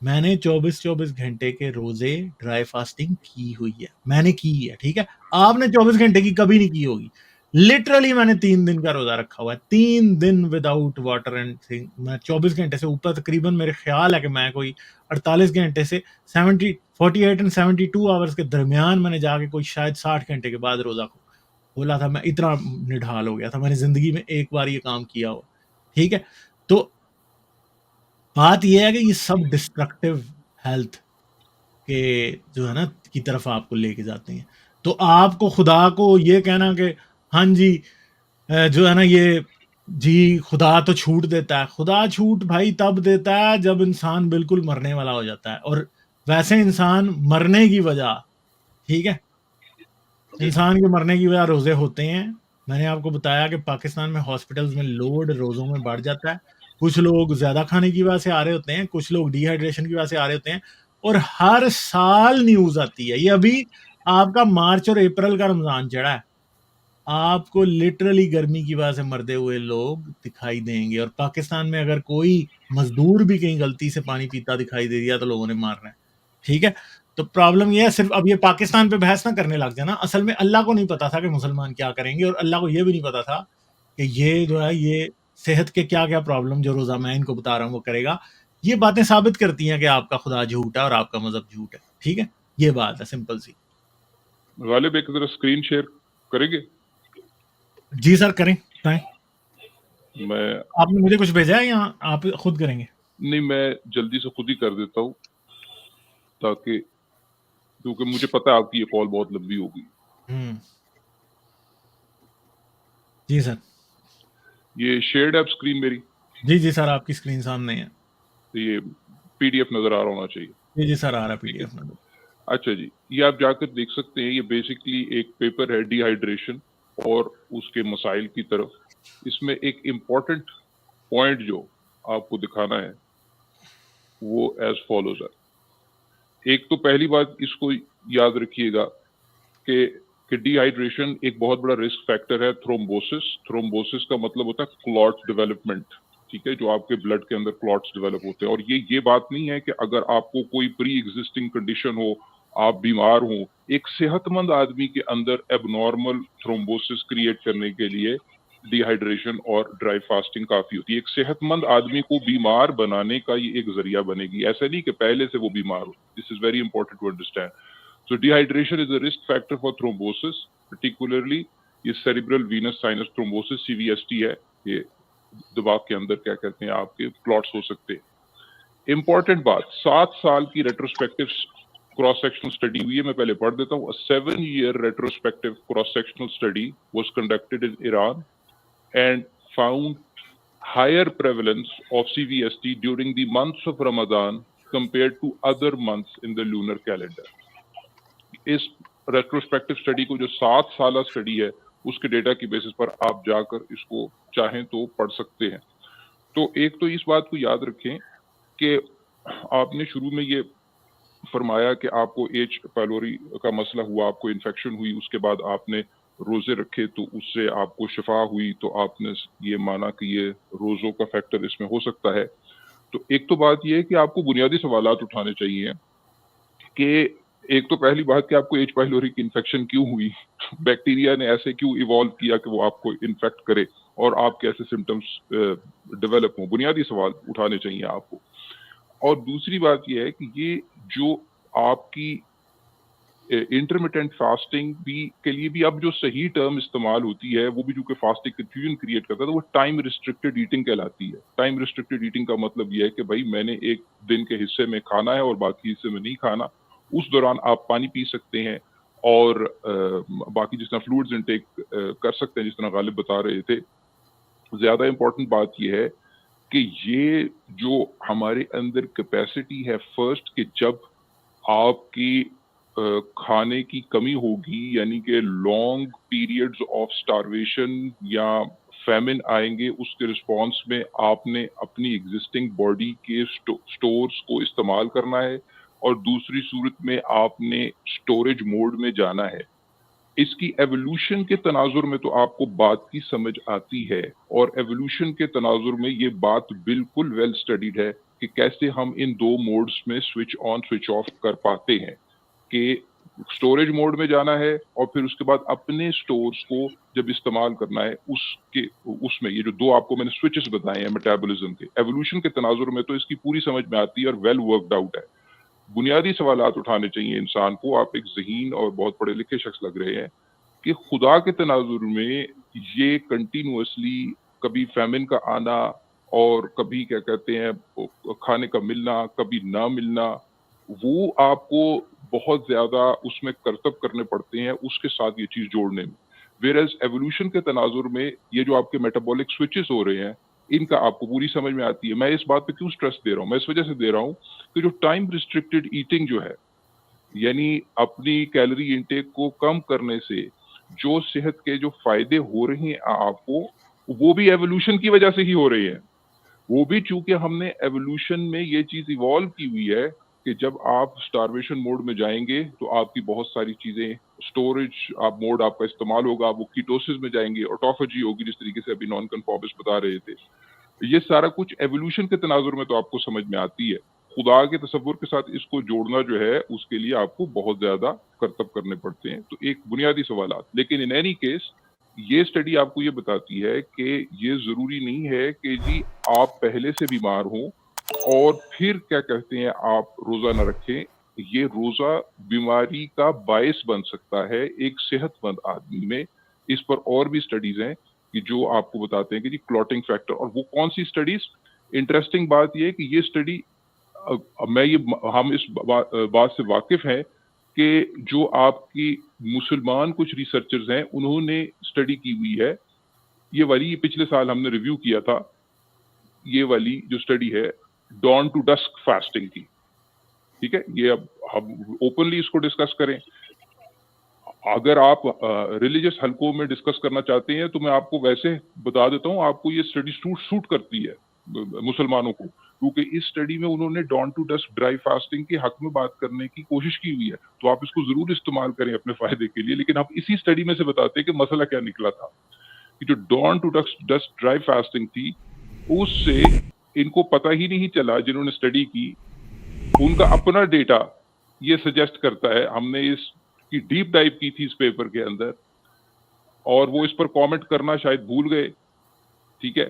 मैंने 24-24 घंटे के रोजे ड्राई फास्टिंग की हुई है, मैंने की है, ठीक है। आपने 24 घंटे की कभी नहीं की होगी। लिटरली मैंने 3 दिन का रोजा रखा हुआ है, 3 दिन विदाउट वाटर एंड थिंग। मैं 24 घंटे से ऊपर, तकरीबन मेरे ख्याल है कि मैं कोई 48 घंटे से 48 एंड 72 आवर्स के दरमियान मैंने जाके कोई शायद 60 घंटे के बाद रोजा को खोला था। मैं इतना निढाल हो गया था, मैंने जिंदगी में एक बार ये काम किया हो, ठीक है। तो बात यह है कि ये सब डिस्ट्रक्टिव हेल्थ के जो है ना की तरफ आपको लेके जाते हैं। तो आपको खुदा को ये कहना कि हाँ जी जो है ना ये जी खुदा तो छूट देता है, खुदा छूट भाई तब देता है जब इंसान बिल्कुल मरने वाला हो जाता है। और वैसे इंसान मरने की वजह, ठीक है, इंसान के मरने की वजह रोजे होते हैं। मैंने आपको बताया कि पाकिस्तान में हॉस्पिटल्स में लोड रोजों में बढ़ जाता है। कुछ लोग ज्यादा खाने की वजह से आ रहे होते हैं, कुछ लोग डिहाइड्रेशन की वजह से आ रहे होते हैं। और हर साल न्यूज आती है। ये अभी आपका मार्च और अप्रैल का रमजान चढ़ा है, आपको लिटरली गर्मी की वजह से मरते हुए लोग दिखाई देंगे। और पाकिस्तान में अगर कोई मजदूर भी कहीं गलती से पानी पीता दिखाई दे दिया तो लोगों ने मारना है, ठीक है। तो प्रॉब्लम ये है, सिर्फ अब ये पाकिस्तान पे बहस ना करने लग जाना। असल में अल्लाह को नहीं पता था कि मुसलमान क्या करेंगे, और अल्लाह को ये भी नहीं पता था कि ये जो है ये सेहत के क्या क्या प्रॉब्लम जो रोजा मैं इनको बता रहा हूँ वो करेगा। ये बातें साबित करती हैं कि आपका खुदा झूठ है और आपका मजहब झूठ है, ठीक है। ये बात है सिंपल सी। गालिब एक तरह स्क्रीन शेयर करेंगे? जी सर करें, बताएं। मैं आपने मुझे कुछ भेजा है या आप खुद करेंगे? नहीं, मैं जल्दी से खुद ही कर देता हूँ, ताकि क्योंकि मुझे पता है आपकी ये कॉल बहुत लंबी होगी। जी सर। ये शेयर्ड ऐप स्क्रीन मेरी? जी जी सर, आपकी स्क्रीन सामने है। तो ये पीडीएफ नजर आ रहा होना चाहिए। जी जी सर, आ रहा है पीडीएफ नंबर। अच्छा जी, ये आप जाकर देख सकते हैं। ये बेसिकली एक पेपर है डिहाइड्रेशन और उसके मसाइल की तरफ। इसमें एक इम्पॉर्टेंट पॉइंट जो आपको दिखाना है वो एज फॉलोज है। एक तो पहली बात इसको याद रखिएगा कि डिहाइड्रेशन एक बहुत बड़ा रिस्क फैक्टर है थ्रोम्बोसिस। थ्रोम्बोसिस का मतलब होता है क्लॉट डेवलपमेंट, ठीक है, जो आपके ब्लड के अंदर क्लॉट्स डेवलप होते हैं। और ये बात नहीं है कि अगर आपको कोई प्री एग्जिस्टिंग कंडीशन हो, आप बीमार हो, एक सेहतमंद आदमी के अंदर एबनॉर्मल थ्रोम्बोसिस क्रिएट करने के लिए डिहाइड्रेशन और ड्राई फास्टिंग काफी होती है। एक सेहतमंद आदमी को बीमार बनाने का ये एक जरिया बनेगी, ऐसा नहीं कि पहले से वो बीमार हो। This is very important to understand. So dehydration is a risk factor for thrombosis, particularly ये cerebral venous sinus thrombosis, CVST है। ये दिमाग के अंदर क्या कहते हैं आपके क्लॉट्स हो सकते हैं। इंपॉर्टेंट बात, 7 साल की रेट्रोस्पेक्टिव क्रॉस सेक्शनल स्टडी हुई है, मैं पहले पढ़ देता हूँ। 7-year retrospective cross sectional study was conducted in Iran and found higher prevalence of CVST during the months of Ramadan compared to other months in the lunar calendar. इस रेट्रोस्पेक्टिव स्टडी को, जो 7 साल स्टडी है, उसके डेटा की बेसिस पर आप जाकर इसको चाहें तो पढ़ सकते हैं। तो एक तो इस बात को याद रखें कि आपने शुरू में ये फरमाया कि आपको एच पायलोरी का मसला हुआ, आपको इन्फेक्शन हुई, उसके बाद आपने रोजे रखे तो उससे आपको शिफा हुई, तो आपने ये माना कि ये रोजों का फैक्टर इसमें हो सकता है। तो एक तो बात ये है कि आपको बुनियादी सवालात उठाने चाहिए कि एक तो पहली बात कि आपको एच पायलोरी की इन्फेक्शन क्यों हुई, बैक्टीरिया ने ऐसे क्यों इवॉल्व किया कि वो आपको इन्फेक्ट करे और आपके ऐसे सिम्टम्स डेवलप हों। बुनियादी सवाल उठाने चाहिए आपको। और दूसरी बात यह है कि ये जो आपकी इंटरमिटेंट फास्टिंग भी के लिए भी अब जो सही टर्म इस्तेमाल होती है, वो भी जो कि फास्टिंग कंफ्यूजन क्रिएट करता है, तो वो टाइम रिस्ट्रिक्टेड ईटिंग कहलाती है। टाइम रिस्ट्रिक्टेड ईटिंग का मतलब ये है कि भाई मैंने एक दिन के हिस्से में खाना है और बाकी हिस्से में नहीं खाना। उस दौरान आप पानी पी सकते हैं और बाकी जिस तरह फ्लूइड्स इनटेक कर सकते हैं, जिस तरह गालिब बता रहे थे। ज्यादा इंपॉर्टेंट बात यह है कि ये जो हमारे अंदर कैपेसिटी है, फर्स्ट कि जब आपकी खाने की कमी होगी, यानी कि लॉन्ग पीरियड्स ऑफ स्टारवेशन या फैमिन आएंगे, उसके रिस्पॉन्स में आपने अपनी एग्जिस्टिंग बॉडी के स्टोर्स को इस्तेमाल करना है और दूसरी सूरत में आपने स्टोरेज मोड में जाना है। इसकी एवोल्यूशन के तनाजुर में तो आपको बात की समझ आती है, और एवोल्यूशन के तनाजुर में ये बात बिल्कुल वेल स्टडीड है कि कैसे हम इन दो मोड्स में स्विच ऑन स्विच ऑफ कर पाते हैं, कि स्टोरेज मोड में जाना है और फिर उसके बाद अपने स्टोर्स को जब इस्तेमाल करना है उसमें ये जो दो आपको मैंने स्विचेस बताए हैं मेटाबॉलिज्म के, एवोल्यूशन के तनाजुर में तो इसकी पूरी समझ में आती है और वेल वर्कड आउट है। बुनियादी सवालात उठाने चाहिए इंसान को। आप एक ज़हीन और बहुत पढ़े लिखे शख्स लग रहे हैं कि खुदा के तनाजुर में ये कंटिन्यूअसली कभी फैमिन का आना और कभी क्या कहते हैं खाने का मिलना, कभी ना मिलना, वो आपको बहुत ज्यादा उसमें करतब करने पड़ते हैं उसके साथ ये चीज जोड़ने में। वेयरएज एवोल्यूशन के तनाजुर में ये जो आपके मेटाबॉलिक स्विचेस हो रहे हैं इनका आपको पूरी समझ में आती है। मैं इस बात पे क्यों स्ट्रेस दे रहा हूँ? मैं इस वजह से दे रहा हूँ कि जो टाइम रिस्ट्रिक्टेड ईटिंग जो है, यानी अपनी कैलोरी इंटेक को कम करने से जो सेहत के जो फायदे हो रहे हैं आपको, वो भी एवोल्यूशन की वजह से ही हो रहे हैं। वो भी चूंकि हमने एवोल्यूशन में ये चीज इवॉल्व की हुई है कि जब आप स्टारवेशन मोड में जाएंगे तो आपकी बहुत सारी चीजें स्टोरेज आप मोड आपका इस्तेमाल होगा, वो कीटोसिस में जाएंगे, ऑटोफेजी होगी, जिस तरीके से अभी नॉन कन्फॉर्मिस्ट बता रहे थे। ये सारा कुछ एवोल्यूशन के तनाजुर में तो आपको समझ में आती है। खुदा के तसव्वुर के साथ इसको जोड़ना जो है उसके लिए आपको बहुत ज्यादा करतब करने पड़ते हैं। तो एक बुनियादी सवाल, लेकिन इन एनी केस ये स्टडी आपको ये बताती है कि ये जरूरी नहीं है कि जी आप पहले से बीमार हों और फिर क्या कहते हैं आप रोजा न रखें। ये रोजा बीमारी का बायस बन सकता है एक सेहतमंद आदमी में। इस पर और भी स्टडीज हैं कि जो आपको बताते हैं कि जी क्लॉटिंग फैक्टर, और वो कौन सी स्टडीज? इंटरेस्टिंग बात ये है कि ये स्टडी हम इस बात से वाकिफ हैं कि जो आपकी मुसलमान कुछ रिसर्चर्स हैं उन्होंने स्टडी की हुई है। ये वाली पिछले साल हमने रिव्यू किया था, ये वाली जो स्टडी है डॉन टू डस्क फास्टिंग की, ठीक है। ये अब हम ओपनली इसको डिस्कस करें। अगर आप रिलीजियस हलकों में डिस्कस करना चाहते हैं तो मैं आपको वैसे बता देता हूँ, आपको ये स्टडी सूट करती है मुसलमानों को, क्योंकि इस स्टडी में उन्होंने dawn to dusk dry fasting के हक में बात करने की कोशिश की हुई है। तो आप इसको जरूर इस्तेमाल करें अपने फायदे के लिए। लेकिन आप इसी स्टडी में से बताते हैं कि मसला क्या निकला था कि जो dawn to dusk dry fasting थी उससे इनको पता ही नहीं चला, जिन्होंने स्टडी की उनका अपना डेटा ये सजेस्ट करता है। हमने इसकी डीप डाइव की थी इस पेपर के अंदर और वो इस पर कमेंट करना शायद भूल गए, ठीक है,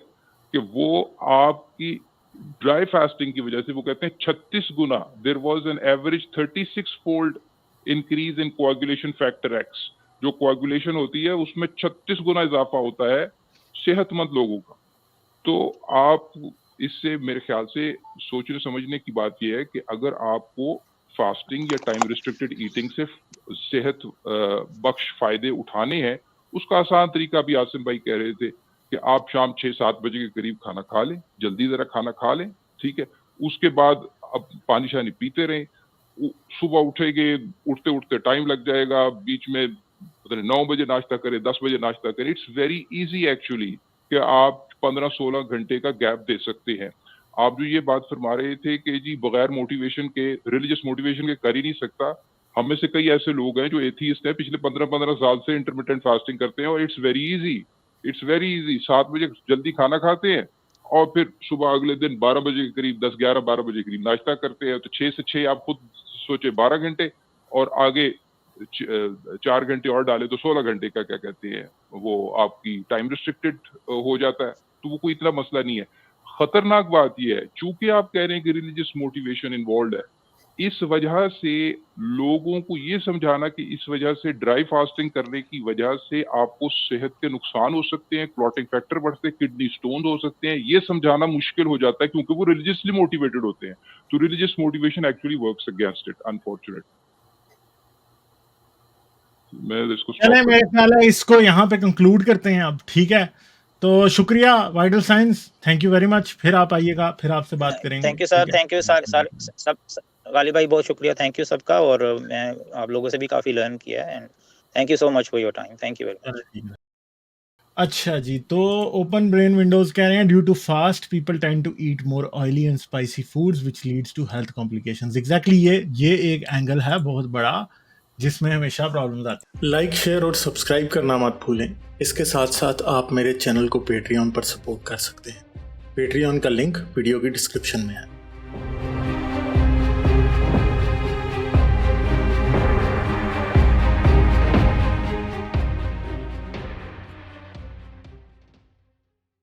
कि वो आपकी ड्राई फास्टिंग की वजह से वो कहते हैं 36 गुना, there was an average 36 fold increase in coagulation factor X. जो कोआगुलेशन होती है उसमें 36 गुना इजाफा होता है सेहतमंद लोगों का। तो आप इससे मेरे ख्याल से सोचने समझने की बात यह है कि अगर आपको फास्टिंग या टाइम रिस्ट्रिक्टेड ईटिंग से सेहत बख्श फायदे उठाने हैं, उसका आसान तरीका भी आसिम भाई कह रहे थे कि आप शाम 6-7 बजे के करीब खाना खा लें, जल्दी जरा खाना खा लें, ठीक है। उसके बाद अब पानी शानी पीते रहें। सुबह उठेंगे, उठते उठते टाइम लग जाएगा, बीच में 9 बजे नाश्ता करें, 10 बजे नाश्ता करें। इट्स वेरी इजी एक्चुअली कि आप 15-16 घंटे का गैप दे सकते हैं। आप जो ये बात फरमा रहे थे कि जी बगैर मोटिवेशन के, रिलीजियस मोटिवेशन के कर ही नहीं सकता, हम में से कई ऐसे लोग हैं जो एथीस्ट हैं, पिछले 15-15 साल से इंटरमिटेंट फास्टिंग करते हैं और इट्स वेरी इजी 7 बजे जल्दी खाना खाते हैं और फिर सुबह अगले दिन 12 बजे के करीब 10-11-12 बजे के करीब नाश्ता करते हैं। तो 6 से 6 आप खुद सोचे 12 घंटे और आगे 4 घंटे और डाले तो 16 घंटे का क्या कहते हैं वो आपकी टाइम रिस्ट्रिक्टेड हो जाता है। तो वो कोई इतना मसला नहीं है। खतरनाक बात यह है, चूंकि आप कह रहे हैं कि रिलीजियस मोटिवेशन इन्वॉल्व है, इस वजह से लोगों को ये समझाना कि इस वजह से ड्राई फास्टिंग करने की वजह से आपको सेहत के नुकसान हो सकते हैं, क्लॉटिंग फैक्टर बढ़ते हैं, किडनी स्टोन हो सकते हैं, ये समझाना मुश्किल हो जाता है क्योंकि वो रिलीजियसली मोटिवेटेड होते हैं। तो religious motivation actually works against it, unfortunate. मैं इसको चले, मेरे ख्याल है इसको यहाँ पे कंक्लूड करते हैं अब, ठीक है। तो शुक्रिया vital science, thank you very much. फिर आप आइएगा, फिर आपसे बात करेंगे। Thank you sir, thank you सब गालिब भाई, बहुत शुक्रिया, थैंक यू सबका। और मैं आप लोगों से भी काफ़ी लर्न किया है and thank you so much for your time, thank you very much. अच्छा जी, तो ओपन ब्रेन विंडोज कह रहे हैं due to fast people tend to eat more oily and spicy foods which leads to health complications. Exactly ये एक एंगल है बहुत बड़ा जिसमें हमेशा प्रॉब्लम्स आती हैं। लाइक, शेयर और सब्सक्राइब करना मत भूलें। इसके साथ साथ आप मेरे चैनल को पेट्रियन पर सपोर्ट कर सकते हैं। पेट्रियन का लिंक वीडियो की डिस्क्रिप्शन में है।